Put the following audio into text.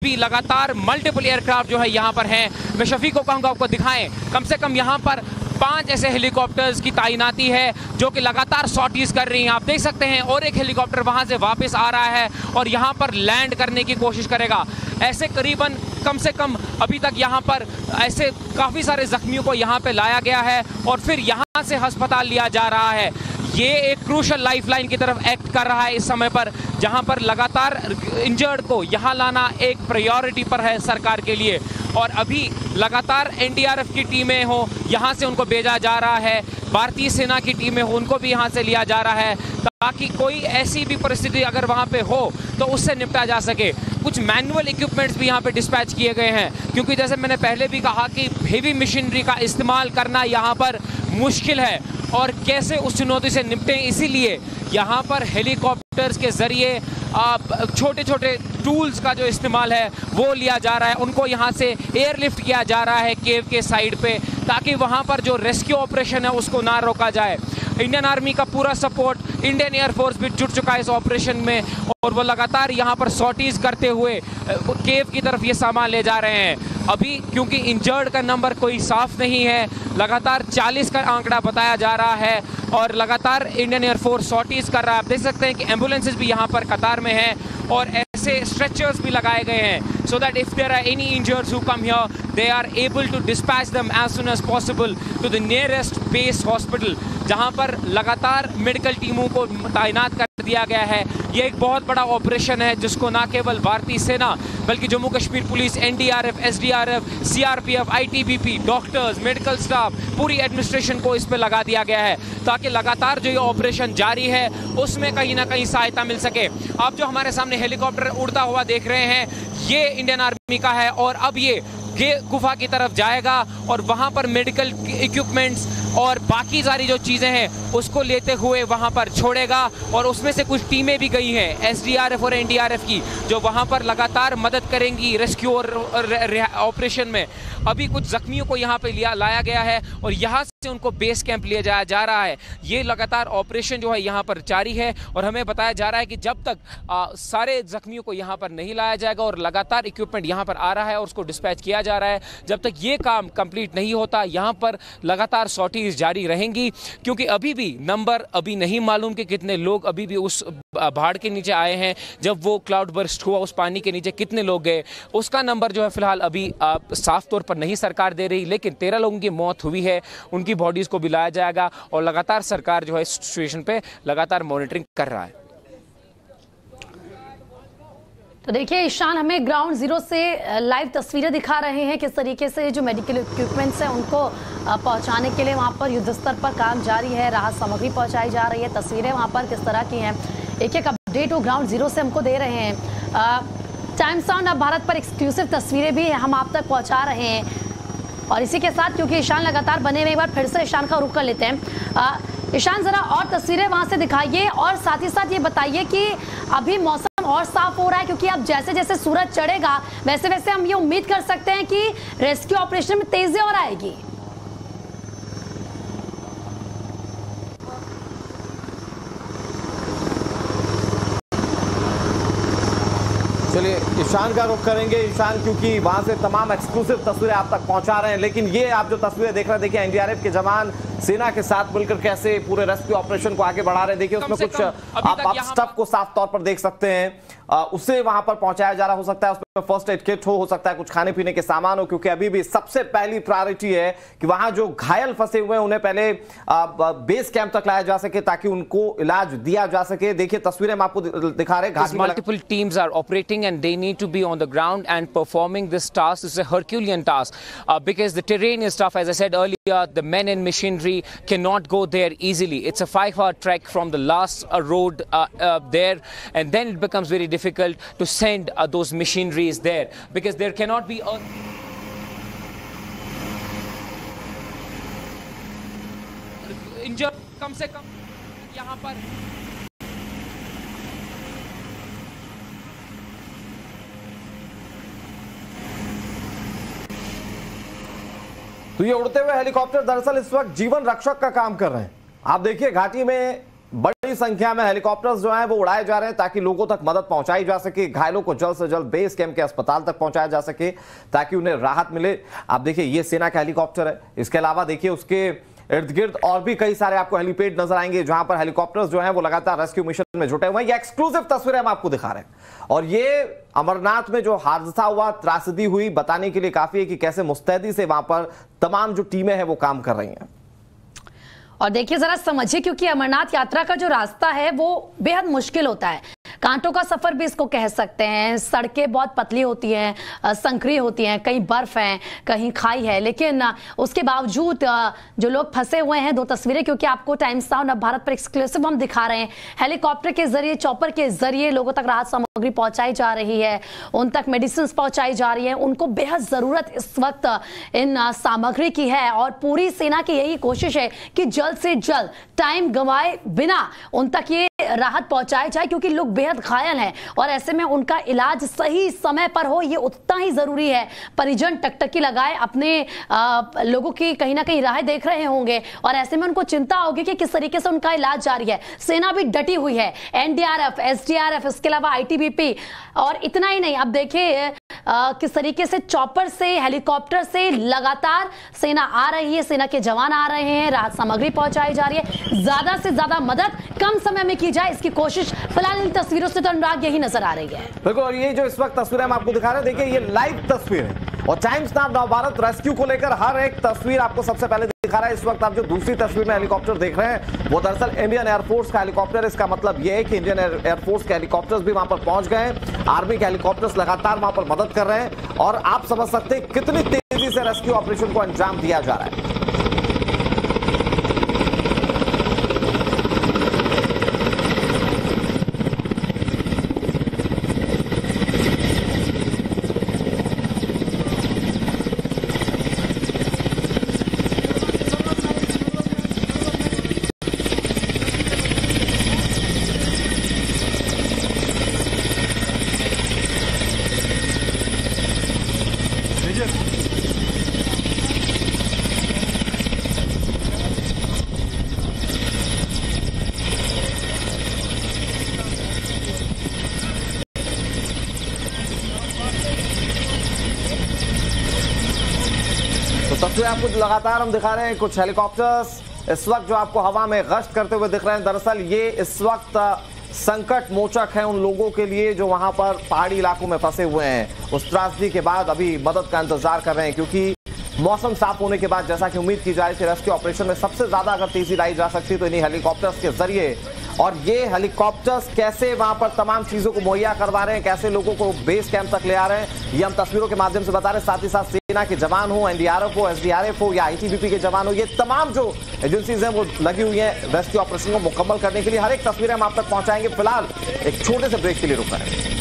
अभी लगातार multiple aircraft जो है यहाँ पर हैं। मैं शफीक को कहूँगा आपको दिखाएं, कम से कम यहाँ पर 5 ऐसे हेलीकॉप्टर्स की तैनाती है जो कि लगातार सॉर्टीज कर रही हैं। आप देख सकते हैं और एक हेलीकॉप्टर वहाँ से वापस आ रहा है और यहाँ पर लैंड करने की कोशिश करेगा। ऐसे करीबन कम से कम अभी तक यहाँ पर ऐसे काफ़ी सारे जख्मियों को यहाँ पे लाया गया है और फिर यहाँ से अस्पताल लिया जा रहा है। ये एक क्रूशल लाइफलाइन की तरफ एक्ट कर रहा है इस समय पर, जहाँ पर लगातार इंजर्ड को यहाँ लाना एक प्रायोरिटी पर है सरकार के लिए। और अभी लगातार एनडीआरएफ की टीमें हो यहाँ से उनको भेजा जा रहा है, भारतीय सेना की टीमें हो उनको भी यहाँ से लिया जा रहा है, ताकि कोई ऐसी भी परिस्थिति अगर वहाँ पे हो तो उससे निपटा जा सके। कुछ मैनुअल इक्विपमेंट्स भी यहाँ पे डिस्पैच किए गए हैं, क्योंकि जैसे मैंने पहले भी कहा कि हेवी मशीनरी का इस्तेमाल करना यहाँ पर मुश्किल है और कैसे उस चुनौती से निपटें, इसीलिए यहाँ पर हेलीकॉप्टर्स के ज़रिए छोटे छोटे टूल्स का जो इस्तेमाल है वो लिया जा रहा है। उनको यहाँ से एयरलिफ्ट किया जा रहा है केव के साइड पे, ताकि वहाँ पर जो रेस्क्यू ऑपरेशन है उसको ना रोका जाए। इंडियन आर्मी का पूरा सपोर्ट, इंडियन एयरफोर्स भी जुट चुका है इस ऑपरेशन में और वो लगातार यहाँ पर सॉर्टीज करते हुए केव की तरफ ये सामान ले जा रहे हैं। अभी क्योंकि इंजर्ड का नंबर कोई साफ नहीं है, लगातार 40 का आंकड़ा बताया जा रहा है और लगातार इंडियन एयरफोर्स सॉर्टीज कर रहा है। आप देख सकते हैं कि एम्बुलेंसेज भी यहाँ पर कतार में हैं और ऐसे स्ट्रेचर्स भी लगाए गए हैं, so that if there are any injured who come here, they are able to dispatch them as soon as possible to the nearest base hospital, जहाँ पर लगातार मेडिकल टीमों को तैनात कर दिया गया है। ये एक बहुत बड़ा ऑपरेशन है जिसको ना केवल भारतीय सेना बल्कि Jammu Kashmir police, NDRF, SDRF, CRPF, ITBP, doctors, medical staff, पूरी एडमिनिस्ट्रेशन को इस पे लगा दिया गया है, ताकि लगातार जो ये ऑपरेशन जारी है उसमें कहीं ना कहीं सहायता मिल सके। आप जो हमारे सामने हेलीकॉप्टर उड़ता हुआ देख रहे हैं, ये इंडियन आर्मी का है और अब ये गुफा की तरफ जाएगा और वहां पर मेडिकल इक्विपमेंट्स और बाकी सारी जो चीजें हैं उसको लेते हुए वहां पर छोड़ेगा। और उसमें से कुछ टीमें भी गई हैं एसडीआरएफ और एनडीआरएफ की, जो वहां पर लगातार मदद करेंगी रेस्क्यू और ऑपरेशन में। अभी कुछ जख्मियों को यहाँ पे लाया गया है और यहाँ से उनको बेस कैंप लिया जाया जा रहा है। ये लगातार ऑपरेशन जो है यहाँ पर जारी है और हमें बताया जा रहा है कि जब तक सारे जख्मियों को यहाँ पर नहीं लाया जाएगा और लगातार इक्विपमेंट यहाँ पर आ रहा है और उसको डिस्पैच किया जा रहा है, जब तक ये काम कंप्लीट नहीं होता यहाँ पर लगातार सॉर्टीज जारी रहेंगी। क्योंकि अभी भी नंबर अभी नहीं मालूम कि कितने लोग अभी भी उस पहाड़ के नीचे आए हैं, जब वो क्लाउड बर्स्ट हुआ उस पानी के नीचे कितने लोग गए उसका नंबर जो है फिलहाल अभी साफ तौर पर नहीं सरकार दे रही, लेकिन 13 लोगों की मौत हुई है, उनकी बॉडीज को भी लाया जाएगा और लगातार सरकार जो है इस सिचुएशन पे लगातार मॉनिटरिंग कर रहा है। तो देखिए ईशान, हमें ग्राउंड जीरो से लाइव तस्वीरें दिखा रहे हैं किस तरीके से जो मेडिकल इक्विपमेंट्स हैं उनको पहुंचाने के लिए वहां पर युद्ध स्तर पर काम जारी है, राहत सामग्री पहुंचाई जा रही है। तस्वीरें वहां पर किस तरह की हैं, एक एक अपडेट वो ग्राउंड जीरो से हमको दे रहे हैं। टाइम्स साउंड अब भारत पर एक्सक्लूसिव तस्वीरें भी हम आप तक पहुंचा रहे हैं। और इसी के साथ क्योंकि ईशान लगातार बने हुए, एक बार फिर से ईशान का रुख कर लेते हैं। ईशान जरा और तस्वीरें वहां से दिखाइए और साथ ही साथ ये बताइए कि अभी मौसम और साफ हो रहा है, क्योंकि अब जैसे जैसे सूरज चढ़ेगा वैसे वैसे हम ये उम्मीद कर सकते हैं कि रेस्क्यू ऑपरेशन में तेजी और आएगी। चलिए ईशान का रुख करेंगे। ईशान, क्योंकि वहां से तमाम एक्सक्लूसिव तस्वीरें आप तक पहुंचा रहे हैं, लेकिन ये आप जो तस्वीरें देख रहे हैं, देखिए एनडीआरएफ के जवान सेना के साथ मिलकर कैसे पूरे रेस्क्यू ऑपरेशन को आगे बढ़ा रहे हैं। देखिए उसमें कुछ आप स्टफ को साफ तौर पर देख सकते हैं, उससे वहां पर पहुंचाया जा रहा हो सकता है उसमें फर्स्ट एड किट हो सकता है कुछ खाने पीने के सामान हो, क्योंकि अभी भी सबसे पहली प्रायोरिटी है कि वहां जो घायल फंसे हुए हैं उन्हें पहले बेस कैंप तक लाया जा सके ताकि उनको इलाज दिया जा सके। देखिए तस्वीरें हम आपको दिखा रहे हैं। Multiple teams are operating and they need to be on the ground and performing this task. This is a Herculean task because the terrain is tough. As I said earlier, the men and machinery cannot go there easily. It's a 5-hour trek from the last road there, and then it becomes very difficult to send those machineries there because there cannot be injured कम से कम यहाँ पर। तो ये उड़ते हुए helicopter दरअसल इस वक्त जीवन रक्षक का काम कर रहे हैं। आप देखिए घाटी में बड़ी संख्या में हेलीकॉप्टर्स जो हैं वो उड़ाए जा रहे हैं ताकि लोगों तक मदद पहुंचाई जा सके, घायलों को जल्द से जल्द बेस कैंप के अस्पताल तक पहुंचाया जा सके ताकि उन्हें राहत मिले। आप देखिए ये सेना का हेलीकॉप्टर है, इसके अलावा देखिए उसके इर्द गिर्द और भी कई सारे आपको हेलीपैड नजर आएंगे जहां पर हेलीकॉप्टर्स जो हैं वो लगातार रेस्क्यू मिशन में जुटे हुए हैं। ये एक्सक्लूसिव तस्वीरें हम आपको दिखा रहे हैं और ये अमरनाथ में जो हादसा हुआ, त्रासदी हुई, बताने के लिए काफी है कि कैसे मुस्तैदी से वहां पर तमाम जो टीमें हैं वो काम कर रही हैं। और देखिए जरा समझिए, क्योंकि अमरनाथ यात्रा का जो रास्ता है वो बेहद मुश्किल होता है, कांटों का सफर भी इसको कह सकते हैं। सड़कें बहुत पतली होती हैं, संकरी होती हैं, कहीं बर्फ है, कहीं खाई है, लेकिन उसके बावजूद जो लोग फंसे हुए हैं, दो तस्वीरें क्योंकि आपको टाइम्स नाउ नव भारत पर एक्सक्लूसिव हम दिखा रहे हैं। हेलीकॉप्टर के जरिए, चॉपर के जरिए लोगों तक राहत सामग्री पहुंचाई जा रही है, उन तक मेडिसिन पहुंचाई जा रही है। उनको बेहद जरूरत इस वक्त इन सामग्री की है और पूरी सेना की यही कोशिश है कि जल्द से जल्द टाइम गंवाए बिना उन तक ये राहत पहुंचाई जाए, क्योंकि लोग बेहद घायल हैं और ऐसे में उनका इलाज सही समय पर हो ये उतना ही जरूरी है। परिजन टकटकी लगाए अपने लोगों की कहीं ना कहीं राह देख रहे होंगे और ऐसे में उनको चिंता होगी कि किस तरीके से उनका इलाज जारी है। सेना भी डटी हुई है, एनडीआरएफ, एसडीआरएफ, इसके अलावा आईटीबीपी, और इतना ही नहीं, अब देखिए किस तरीके से चॉपर से, हेलीकॉप्टर से लगातार सेना आ रही है, सेना के जवान आ रहे हैं, राहत सामग्री पहुंचाई जा रही है। ज्यादा से ज्यादा मदद कम समय में की जाए, इसकी कोशिश फिलहाल इन तस्वीरों से तो अनुराग यही नजर आ रही है। बिल्कुल, और ये जो इस वक्त तस्वीरें हम आपको दिखा रहे हैं, देखिए ये लाइव तस्वीर है और टाइम्स नाउ नव भारत रेस्क्यू को लेकर हर एक तस्वीर आपको सबसे पहले दिखा रहा है। इस वक्त आप जो दूसरी तस्वीर में हेलीकॉप्टर देख रहे हैं वो दरअसल इंडियन एयरफोर्स का हेलीकॉप्टर। इसका मतलब यह है कि इंडियन एयरफोर्स के हेलीकॉप्टर्स भी वहां पर पहुंच गए हैं। आर्मी के हेलीकॉप्टर्स लगातार वहां पर मदद कर रहे हैं और आप समझ सकते हैं कितनी तेजी से रेस्क्यू ऑपरेशन को अंजाम दिया जा रहा है। तस्वीरें आपको लगातार हम दिखा रहे हैं, कुछ हेलीकॉप्टर्स इस वक्त जो आपको हवा में गश्त करते हुए दिख रहे हैं। दरअसल ये इस वक्त संकट मोचक है उन लोगों के लिए जो वहां पर पहाड़ी इलाकों में फंसे हुए हैं। उस त्रासदी के बाद अभी मदद का इंतजार कर रहे हैं, क्योंकि मौसम साफ होने के बाद जैसा कि उम्मीद की जा रही थी रेस्क्यू ऑपरेशन में सबसे ज्यादा अगर तेजी लाई जा सकती तो इन्हीं हेलीकॉप्टर्स के जरिए। और ये हेलीकॉप्टर्स कैसे वहां पर तमाम चीजों को मुहैया करवा रहे हैं, कैसे लोगों को बेस कैंप तक ले आ रहे हैं, ये हम तस्वीरों के माध्यम से बता रहे हैं। साथ ही साथ सेना के जवान हो, एनडीआरएफ हो, एसडीआरएफ हो या आईटीबीपी के जवान हो, ये तमाम जो एजेंसीज हैं वो लगी हुई हैं रेस्क्यू ऑपरेशन को मुकम्मल करने के लिए। हर एक तस्वीरें हम आप तक पहुंचाएंगे। फिलहाल एक छोटे से ब्रेक के लिए रुक रहे हैं।